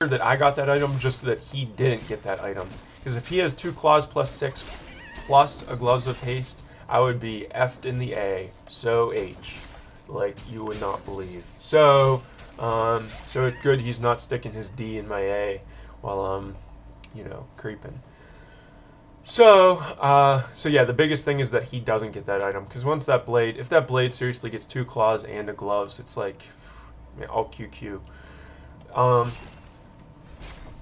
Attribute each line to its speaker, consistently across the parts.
Speaker 1: that I got that item just so that he didn't get that item. Because if he has 2 claws plus 6 plus a gloves of haste, I would be F'd in the A, so H, like you would not believe. So, so it's good he's not sticking his D in my A while I'm, you know, creeping. So, so yeah, the biggest thing is that he doesn't get that item, because once that blade, if that blade seriously gets 2 claws and a gloves, it's like, man, all QQ.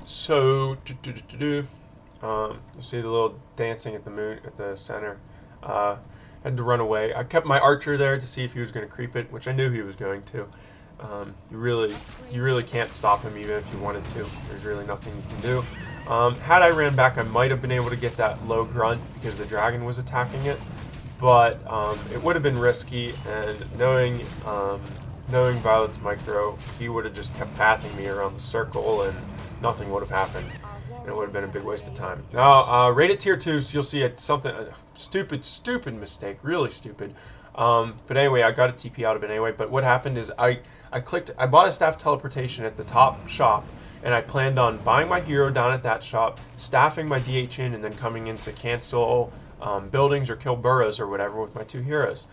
Speaker 1: So, you see the little dancing at the moon at the center. Had to run away. I kept my archer there to see if he was going to creep it, which I knew he was going to. You really can't stop him even if you wanted to. There's really nothing you can do. Had I ran back, I might have been able to get that low grunt because the dragon was attacking it, but it would have been risky. And knowing Violet's micro, he would have just kept pathing me around the circle, and nothing would have happened. And it would have been a big waste of time. Now, rated tier 2, so you'll see it's something a stupid mistake, really stupid. But anyway, I got a TP out of it anyway. But what happened is I bought a staff teleportation at the top shop, and I planned on buying my hero down at that shop, staffing my DH in, and then coming in to cancel buildings or kill burrows or whatever with my 2 heroes.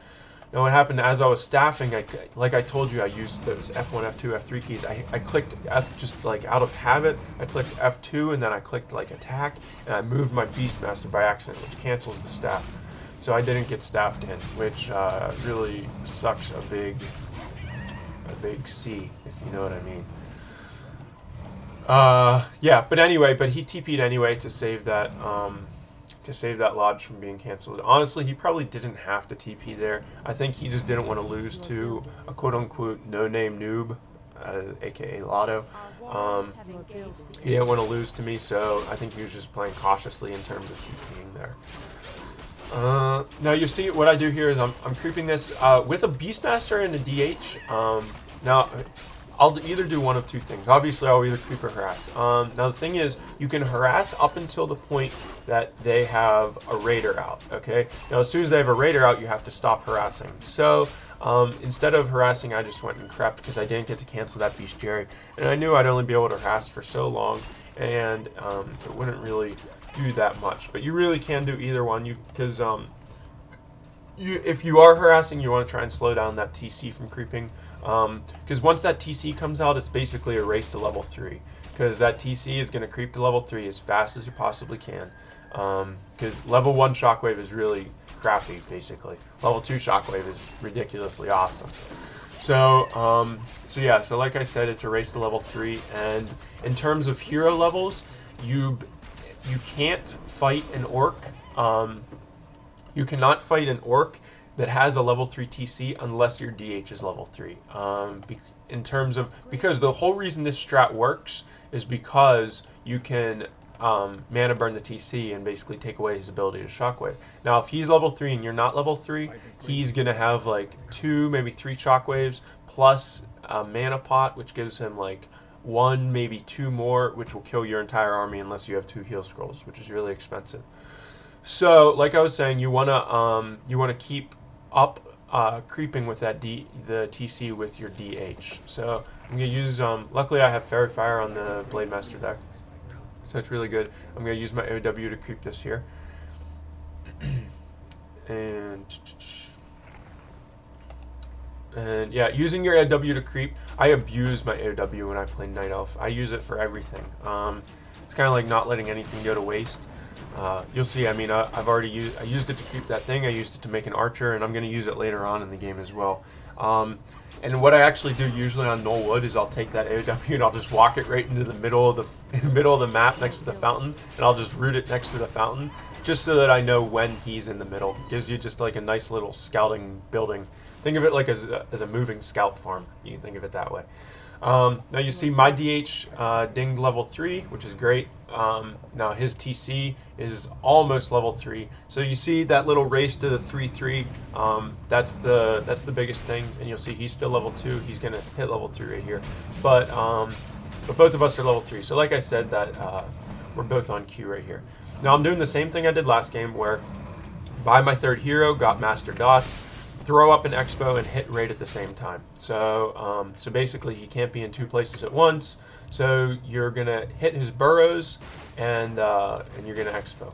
Speaker 1: Now what happened, as I was staffing, like I told you, I used those F1, F2, F3 keys. I clicked F, just like out of habit, I clicked F2 and then I clicked like attack, and I moved my Beastmaster by accident, which cancels the staff. So I didn't get staffed in, which really sucks a big C, if you know what I mean. Yeah, but anyway, he TP'd anyway to save that lodge from being canceled. Honestly, he probably didn't have to TP there. I think he just didn't want to lose to a quote-unquote no-name noob, aka Lado. He didn't want to lose to me, so I think he was just playing cautiously in terms of TPing there. Now you see what I do here is I'm creeping this with a Beastmaster and a DH. Now I'll either do one of 2 things. Obviously, I'll either creep or harass. Now the thing is, you can harass up until the point that they have a raider out. Okay. Now as soon as they have a raider out, you have to stop harassing. So instead of harassing, I just went and crept because I didn't get to cancel that Beast Jerry, and I knew I'd only be able to harass for so long, and it wouldn't really do that much. But you really can do either one, because if you are harassing, you want to try and slow down that TC from creeping, because once that TC comes out, it's basically a race to level 3, because that TC is going to creep to level 3 as fast as you possibly can, because level 1 Shockwave is really crappy, basically. Level 2 Shockwave is ridiculously awesome. So, yeah, so like I said, it's a race to level 3, and in terms of hero levels, you can't fight an orc. You cannot fight an orc that has a level 3 TC unless your DH is level 3. Because the whole reason this strat works is because you can mana burn the TC and basically take away his ability to Shockwave. Now, if he's level 3 and you're not level 3, he's gonna have like 2, maybe 3 Shockwaves plus a mana pot, which gives him like 1, maybe 2 more, which will kill your entire army unless you have 2 heal scrolls, which is really expensive. So, like I was saying, you wanna keep up creeping with that the TC with your DH. So I'm gonna use luckily I have Fairy Fire on the Blade Master deck, so it's really good. I'm gonna use my AOW to creep this here, and yeah, using your AOW to creep, I abuse my AOW when I play Night Elf. I use it for everything. It's kind of like not letting anything go to waste. You'll see, I mean, I've already used it to creep that thing, I used it to make an archer, and I'm going to use it later on in the game as well. And what I actually do usually on Null Wood is I'll take that AOW and I'll just walk it right into the middle of the map next to the fountain, and I'll just root it next to the fountain, just so that I know when he's in the middle. It gives you just like a nice little scouting building. Think of it like as a moving scout farm. You can think of it that way. Now you see my DH dinged level 3, which is great. Now his TC is almost level 3. So you see that little race to the 3-3. That's the biggest thing, and you'll see he's still level 2. He's gonna hit level 3 right here. But both of us are level 3. So like I said, that we're both on Q right here. Now I'm doing the same thing I did last game, where buy my 3rd hero, got Master Dots, throw up an expo and hit right at the same time. So so basically he can't be in two places at once. So you're gonna hit his burrows and you're gonna expo.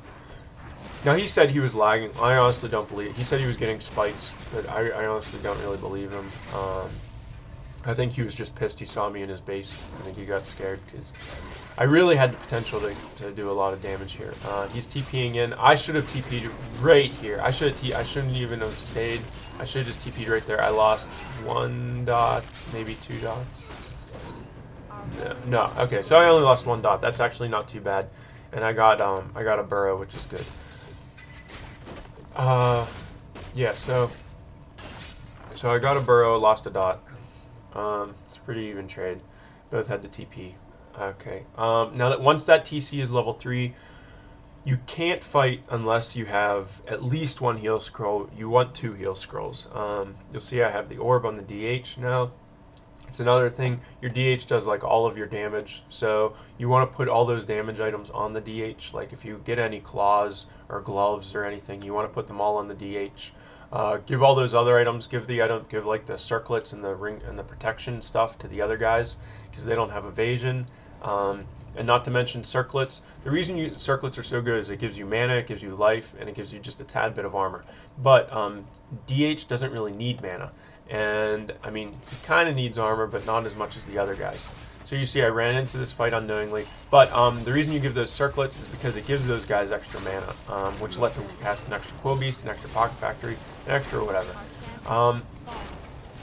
Speaker 1: Now he said he was lagging. I honestly don't believe. He said he was getting spikes, but I honestly don't really believe him. I think he was just pissed he saw me in his base. I think he got scared because I really had the potential to do a lot of damage here. He's TPing in. I should have TP'd right here. I shouldn't even have stayed. I should have just TP'd right there. I lost 1 dot, maybe 2 dots. No. Okay, so I only lost 1 dot. That's actually not too bad. And I got a burrow, which is good. Yeah, so I got a burrow, lost a dot. It's a pretty even trade. Both had the TP. Okay. Now that once that TC is level 3, you can't fight unless you have at least 1 heal scroll. You want 2 heal scrolls. You'll see I have the orb on the DH now. It's another thing. Your DH does like all of your damage, so you want to put all those damage items on the DH. Like if you get any claws or gloves or anything, you want to put them all on the DH. Give all those other items. Give like the circlets and the ring and the protection stuff to the other guys because they don't have evasion. And not to mention circlets. The reason circlets are so good is it gives you mana, it gives you life, and it gives you just a tad bit of armor. But DH doesn't really need mana. And I mean, he kind of needs armor, but not as much as the other guys. So you see I ran into this fight unknowingly. But the reason you give those circlets is because it gives those guys extra mana, which lets them cast an extra Quill Beast, an extra Pocket Factory, an extra whatever.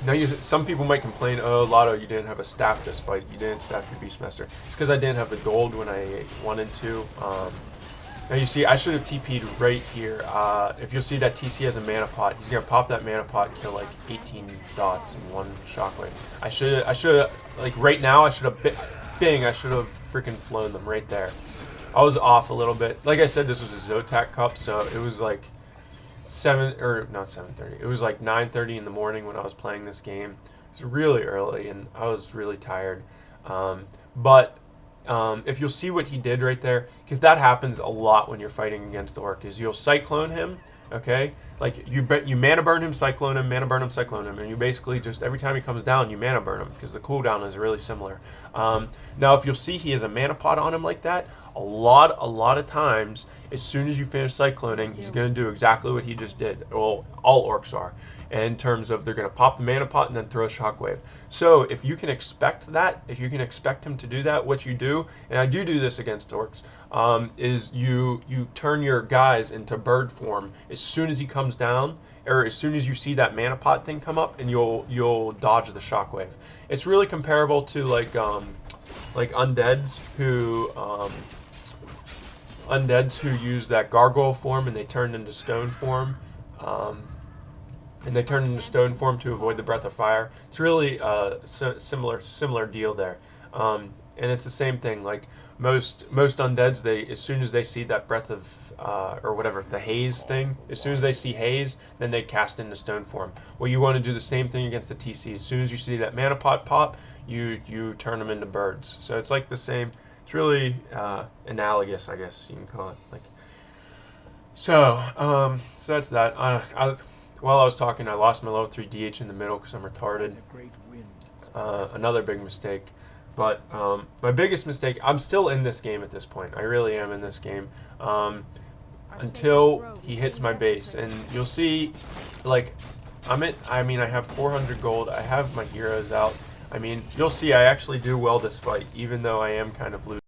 Speaker 1: Now, some people might complain, oh, Lado, you didn't have a staff this fight. You didn't staff your Beastmaster. It's because I didn't have the gold when I wanted to. Now you see, I should have TP'd right here. If you'll see that TC has a mana pot, he's gonna pop that mana pot and kill like 18 dots in 1 shockwave. I should like right now, I should have I should have freaking flown them right there. I was off a little bit. Like I said, this was a Zotac Cup, so it was like not 7:30. It was like 9:30 in the morning when I was playing this game. It was really early, and I was really tired. But if you'll see what he did right there, because that happens a lot when you're fighting against the orc, is you'll cyclone him, okay? Like you mana burn him, cyclone him, mana burn him, cyclone him, and you basically just every time he comes down, you mana burn him because the cooldown is really similar. Now, if you'll see, he has a mana pot on him like that. A lot of times, as soon as you finish cycloning, he's going to do exactly what he just did. Well, all orcs are. In terms of they're going to pop the mana pot and then throw a shockwave. So if you can expect that, if you can expect him to do that, what you do, and I do this against orcs, is you turn your guys into bird form as soon as he comes down, or as soon as you see that mana pot thing come up, and you'll dodge the shockwave. It's really comparable to like undeads who use that gargoyle form and they turn into stone form. And they turn into stone form to avoid the breath of fire. It's really a similar deal there, and it's the same thing. Like most undeads, they as soon as they see that breath of or whatever the haze thing, as soon as they see haze, then they cast into stone form. Well, you want to do the same thing against the TC. As soon as you see that mana pot pop, you turn them into birds. So it's like the same. It's really analogous, I guess you can call it. Like so that's that. While I was talking, I lost my level 3 DH in the middle because I'm retarded. Another big mistake. But my biggest mistake, I'm still in this game at this point. I really am in this game. Until he hits my base. And you'll see, like, I have 400 gold. I have my heroes out. I mean, you'll see I actually do well this fight, even though I am kind of losing.